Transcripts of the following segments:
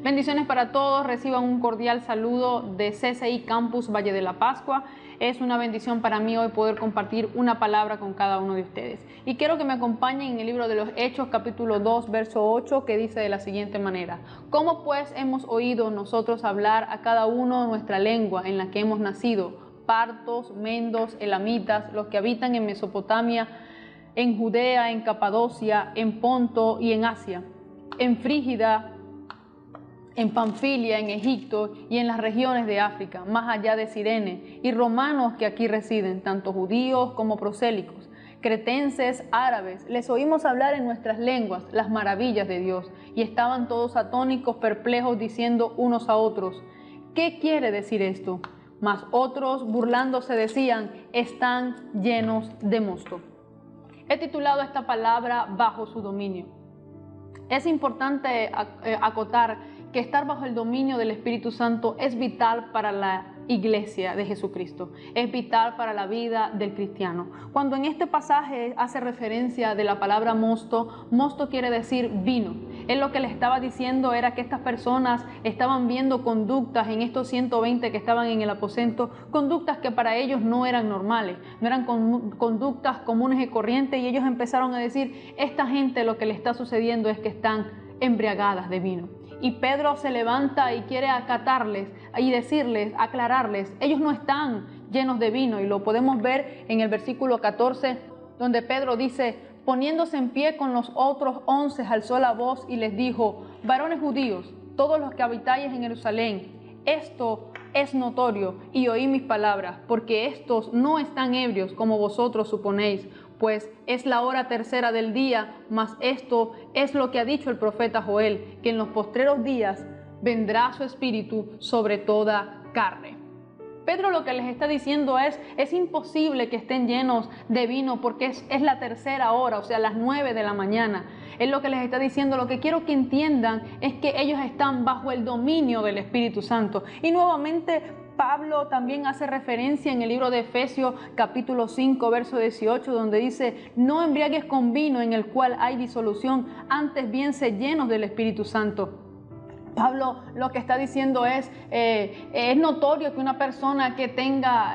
Bendiciones para todos, reciban un cordial saludo de CCI Campus Valle de la Pascua. Es una bendición para mí hoy poder compartir una palabra con cada uno de ustedes. Y quiero que me acompañen en el libro de los Hechos, capítulo 2, verso 8, que dice de la siguiente manera: ¿Cómo pues hemos oído nosotros hablar a cada uno nuestra lengua en la que hemos nacido? Partos, mendos, elamitas, los que habitan en Mesopotamia, en Judea, en Capadocia, en Ponto y en Asia, en Frígida, en Panfilia, en Egipto y en las regiones de África, más allá de Cirene, y romanos que aquí residen, tanto judíos como prosélicos, cretenses, árabes, les oímos hablar en nuestras lenguas las maravillas de Dios, y estaban todos atónicos, perplejos, diciendo unos a otros: ¿qué quiere decir esto? Mas otros, burlándose, decían: están llenos de mosto. He titulado esta palabra bajo su dominio. Es importante acotar que estar bajo el dominio del Espíritu Santo es vital para la iglesia de Jesucristo, es vital para la vida del cristiano. Cuando en este pasaje hace referencia de la palabra mosto, mosto quiere decir vino. Él lo que le estaba diciendo era que estas personas estaban viendo conductas en estos 120 que estaban en el aposento, conductas que para ellos no eran normales, no eran conductas comunes y corrientes, y ellos empezaron a decir: esta gente lo que le está sucediendo es que están embriagadas de vino. Y Pedro se levanta y quiere acatarles y decirles, aclararles: ellos no están llenos de vino. Y lo podemos ver en el versículo 14, donde Pedro dice: poniéndose en pie con los otros 11, alzó la voz y les dijo: varones judíos, todos los que habitáis en Jerusalén, esto es notorio, y oí mis palabras, porque estos no están ebrios como vosotros suponéis, pues es la hora tercera del día. Mas esto es lo que ha dicho el profeta Joel, que en los postreros días vendrá su espíritu sobre toda carne. Pedro lo que les está diciendo es imposible que estén llenos de vino, porque es la tercera hora, o sea, las 9 de la mañana. Es lo que les está diciendo. Lo que quiero que entiendan es que ellos están bajo el dominio del Espíritu Santo. Y nuevamente Pablo también hace referencia en el libro de Efesios capítulo 5 verso 18, donde dice: no embriagues con vino en el cual hay disolución, antes bien sé llenos del Espíritu Santo. Pablo lo que está diciendo es notorio que una persona que tenga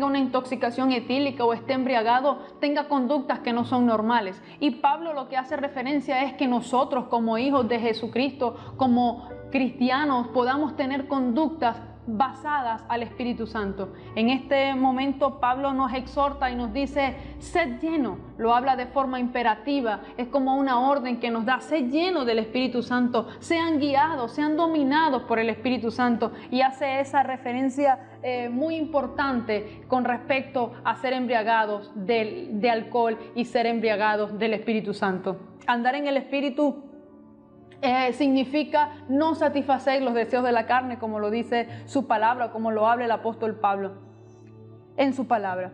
una intoxicación etílica o esté embriagado tenga conductas que no son normales. Y Pablo lo que hace referencia es que nosotros, como hijos de Jesucristo, como cristianos, podamos tener conductas basadas al Espíritu Santo. En este momento Pablo nos exhorta y nos dice: sed lleno. Lo habla de forma imperativa, es como una orden que nos da: sed lleno del Espíritu Santo, sean guiados, sean dominados por el Espíritu Santo. Y hace esa referencia muy importante con respecto a ser embriagados de alcohol y ser embriagados del Espíritu Santo. Andar en el Espíritu significa no satisfacer los deseos de la carne, como lo dice su palabra, como lo habla el apóstol Pablo en su palabra.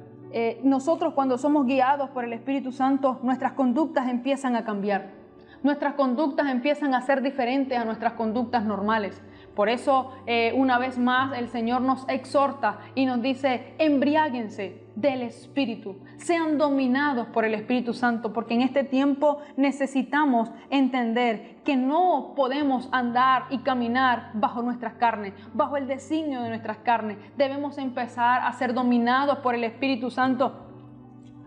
Nosotros, cuando somos guiados por el Espíritu Santo, nuestras conductas empiezan a cambiar. Nuestras conductas empiezan a ser diferentes a nuestras conductas normales. Por eso, una vez más, el Señor nos exhorta y nos dice: embriáguense del Espíritu, sean dominados por el Espíritu Santo, porque en este tiempo necesitamos entender que no podemos andar y caminar bajo nuestras carnes, bajo el designio de nuestras carnes. Debemos empezar a ser dominados por el Espíritu Santo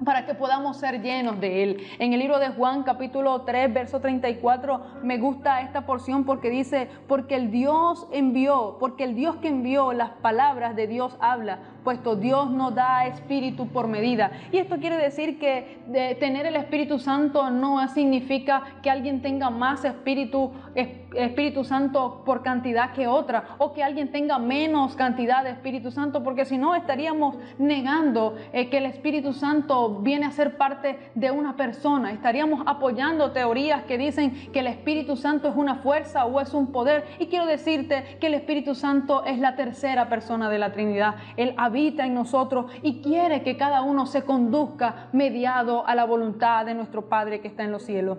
para que podamos ser llenos de Él. En el libro de Juan capítulo 3 verso 34 me gusta esta porción, porque dice: porque el Dios que envió las palabras de Dios habla, puesto Dios no da espíritu por medida. Y esto quiere decir que tener el Espíritu Santo no significa que alguien tenga más Espíritu Santo por cantidad que otra, o que alguien tenga menos cantidad de Espíritu Santo, porque si no estaríamos negando que el Espíritu Santo viene a ser parte de una persona. Estaríamos apoyando teorías que dicen que el Espíritu Santo es una fuerza o es un poder. Y quiero decirte que el Espíritu Santo es la tercera persona de la Trinidad. Él habita en nosotros y quiere que cada uno se conduzca mediado a la voluntad de nuestro Padre que está en los cielos.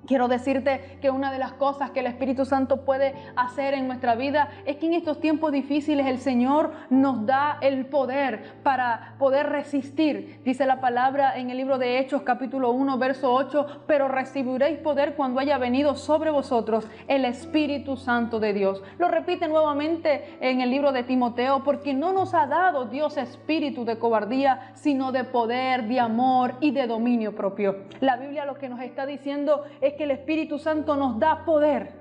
Quiero decirte que una de las cosas que el Espíritu Santo puede hacer en nuestra vida es que en estos tiempos difíciles el Señor nos da el poder para poder resistir. Dice la palabra en el libro de Hechos capítulo 1 verso 8, pero recibiréis poder cuando haya venido sobre vosotros el Espíritu Santo de Dios. Lo repite nuevamente en el libro de Timoteo, porque no nos ha dado Dios espíritu de cobardía, sino de poder, de amor y de dominio propio. La Biblia lo que nos está diciendo es que el Espíritu Santo nos da poder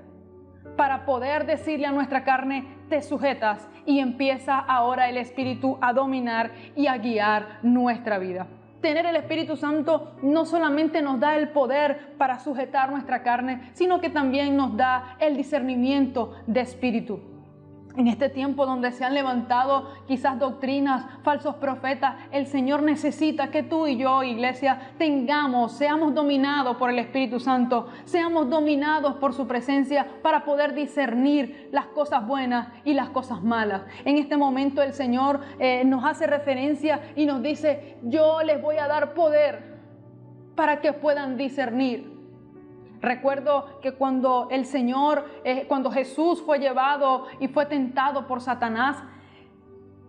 para poder decirle a nuestra carne, te sujetas, y empieza ahora el Espíritu a dominar y a guiar nuestra vida. Tener el Espíritu Santo no solamente nos da el poder para sujetar nuestra carne, sino que también nos da el discernimiento de espíritu. En este tiempo donde se han levantado quizás doctrinas, falsos profetas, el Señor necesita que tú y yo, iglesia, seamos dominados por el Espíritu Santo, seamos dominados por su presencia para poder discernir las cosas buenas y las cosas malas. En este momento el Señor nos hace referencia y nos dice, yo les voy a dar poder para que puedan discernir. Recuerdo que cuando cuando Jesús fue llevado y fue tentado por Satanás,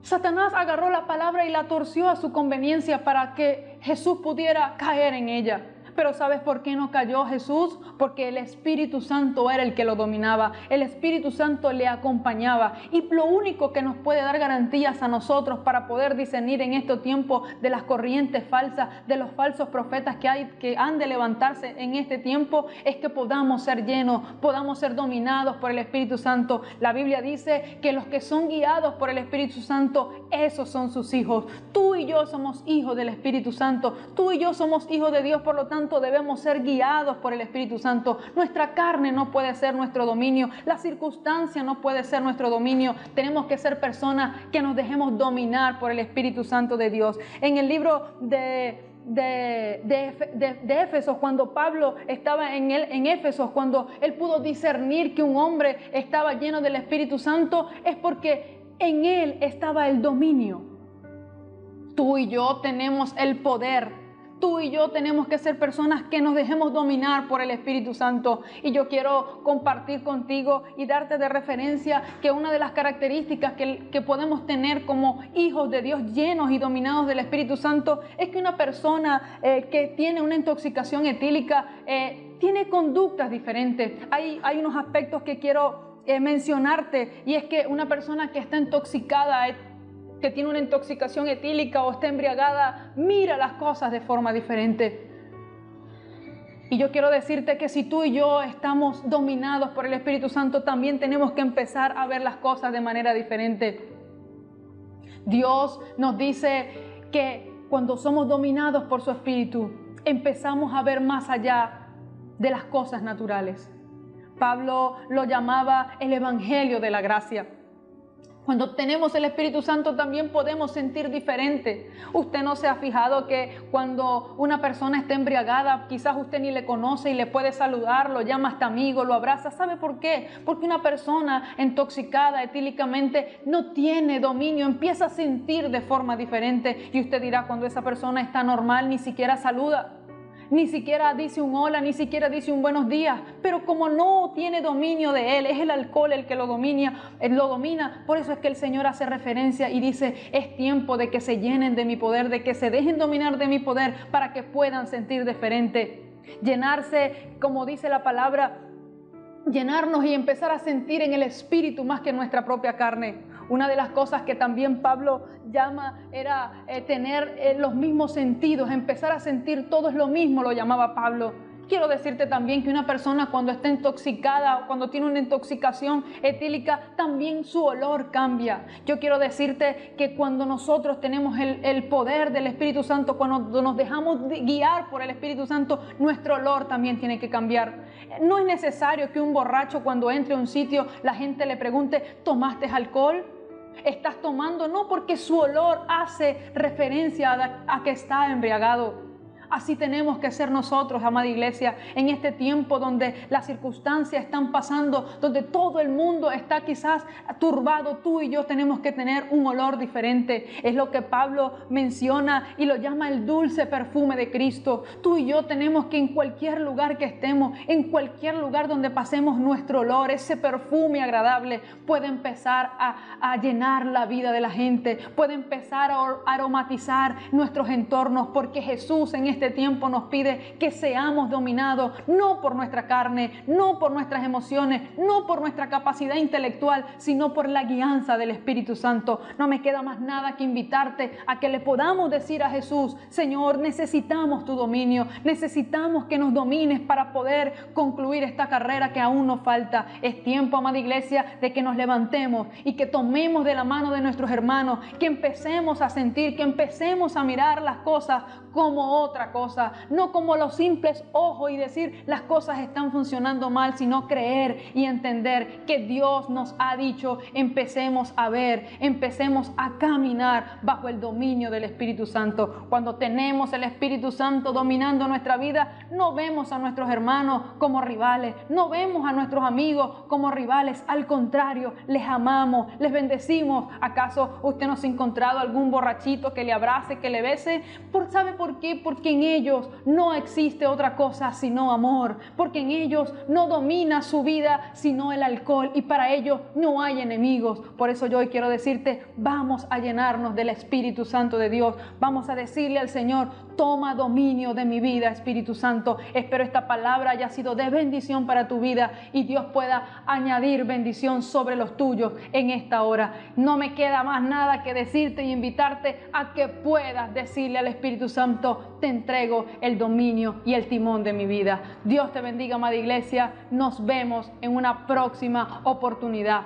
Satanás agarró la palabra y la torció a su conveniencia para que Jesús pudiera caer en ella. Pero ¿sabes por qué no cayó Jesús? Porque el Espíritu Santo era el que lo dominaba. El Espíritu Santo le acompañaba. Y lo único que nos puede dar garantías a nosotros para poder discernir en este tiempo de las corrientes falsas, de los falsos profetas que han de levantarse en este tiempo, es que podamos ser llenos, podamos ser dominados por el Espíritu Santo. La Biblia dice que los que son guiados por el Espíritu Santo, esos son sus hijos. Tú y yo somos hijos del Espíritu Santo. Tú y yo somos hijos de Dios, por lo tanto, debemos ser guiados por el Espíritu Santo. Nuestra carne no puede ser nuestro dominio, la circunstancia no puede ser nuestro dominio. Tenemos que ser personas que nos dejemos dominar por el Espíritu Santo de Dios. En el libro de Éfesos, cuando Pablo estaba en Éfesos, cuando él pudo discernir que un hombre estaba lleno del Espíritu Santo, es porque en él estaba el dominio. Tú y yo tenemos el poder. Tú y yo tenemos que ser personas que nos dejemos dominar por el Espíritu Santo. Y yo quiero compartir contigo y darte de referencia que una de las características que podemos tener como hijos de Dios llenos y dominados del Espíritu Santo es que una persona que tiene una intoxicación etílica tiene conductas diferentes. Hay unos aspectos que quiero mencionarte, y es que una persona que está intoxicada, que tiene una intoxicación etílica o está embriagada, mira las cosas de forma diferente. Y yo quiero decirte que si tú y yo estamos dominados por el Espíritu Santo, también tenemos que empezar a ver las cosas de manera diferente. Dios nos dice que cuando somos dominados por su Espíritu, empezamos a ver más allá de las cosas naturales. Pablo lo llamaba el Evangelio de la gracia. Cuando tenemos el Espíritu Santo también podemos sentir diferente. Usted no se ha fijado que cuando una persona está embriagada, quizás usted ni le conoce y le puede saludar, lo llama hasta amigo, lo abraza. ¿Sabe por qué? Porque una persona intoxicada etílicamente no tiene dominio, empieza a sentir de forma diferente. Y usted dirá, cuando esa persona está normal, ni siquiera saluda. Ni siquiera dice un hola, ni siquiera dice un buenos días. Pero como no tiene dominio de él, es el alcohol el que lo domina. Por eso es que el Señor hace referencia y dice, es tiempo de que se llenen de mi poder, de que se dejen dominar de mi poder para que puedan sentir diferente. Llenarse, como dice la palabra, llenarnos y empezar a sentir en el Espíritu más que en nuestra propia carne. Una de las cosas que también Pablo llama era tener los mismos sentidos, empezar a sentir todo es lo mismo, lo llamaba Pablo. Quiero decirte también que una persona cuando está intoxicada o cuando tiene una intoxicación etílica, también su olor cambia. Yo quiero decirte que cuando nosotros tenemos el poder del Espíritu Santo, cuando nos dejamos guiar por el Espíritu Santo, nuestro olor también tiene que cambiar. No es necesario que un borracho cuando entre a un sitio la gente le pregunte, ¿tomaste alcohol? ¿Estás tomando? No, porque su olor hace referencia a que está embriagado. Así tenemos que ser nosotros, amada iglesia, en este tiempo donde las circunstancias están pasando, donde todo el mundo está quizás turbado. Tú y yo tenemos que tener un olor diferente. Es lo que Pablo menciona y lo llama el dulce perfume de Cristo. Tú y yo tenemos que, en cualquier lugar que estemos, en cualquier lugar donde pasemos, nuestro olor, ese perfume agradable, puede empezar a llenar la vida de la gente, puede empezar a aromatizar nuestros entornos, porque Jesús en este tiempo nos pide que seamos dominados no por nuestra carne, no por nuestras emociones, no por nuestra capacidad intelectual, sino por la guianza del Espíritu Santo. No me queda más nada que invitarte a que le podamos decir a Jesús: Señor, necesitamos tu dominio, necesitamos que nos domines para poder concluir esta carrera que aún nos falta. Es tiempo, amada iglesia, de que nos levantemos y que tomemos de la mano de nuestros hermanos, que empecemos a sentir, que empecemos a mirar las cosas como otra cosa, no como los simples ojos y decir las cosas están funcionando mal, sino creer y entender que Dios nos ha dicho: empecemos a ver, empecemos a caminar bajo el dominio del Espíritu Santo. Cuando tenemos el Espíritu Santo dominando nuestra vida, no vemos a nuestros hermanos como rivales, no vemos a nuestros amigos como rivales, al contrario, les amamos, les bendecimos. ¿Acaso usted no se ha encontrado algún borrachito que le abrace, que le bese? ¿Sabe por qué? Porque en ellos no existe otra cosa sino amor, porque en ellos no domina su vida sino el alcohol, y para ellos no hay enemigos. Por eso yo hoy quiero decirte: vamos a llenarnos del Espíritu Santo de Dios, vamos a decirle al Señor: toma dominio de mi vida, Espíritu Santo. Espero esta palabra haya sido de bendición para tu vida y Dios pueda añadir bendición sobre los tuyos en esta hora. No me queda más nada que decirte y invitarte a que puedas decirle al Espíritu Santo: te entrego el dominio y el timón de mi vida. Dios te bendiga, amada iglesia. Nos vemos en una próxima oportunidad.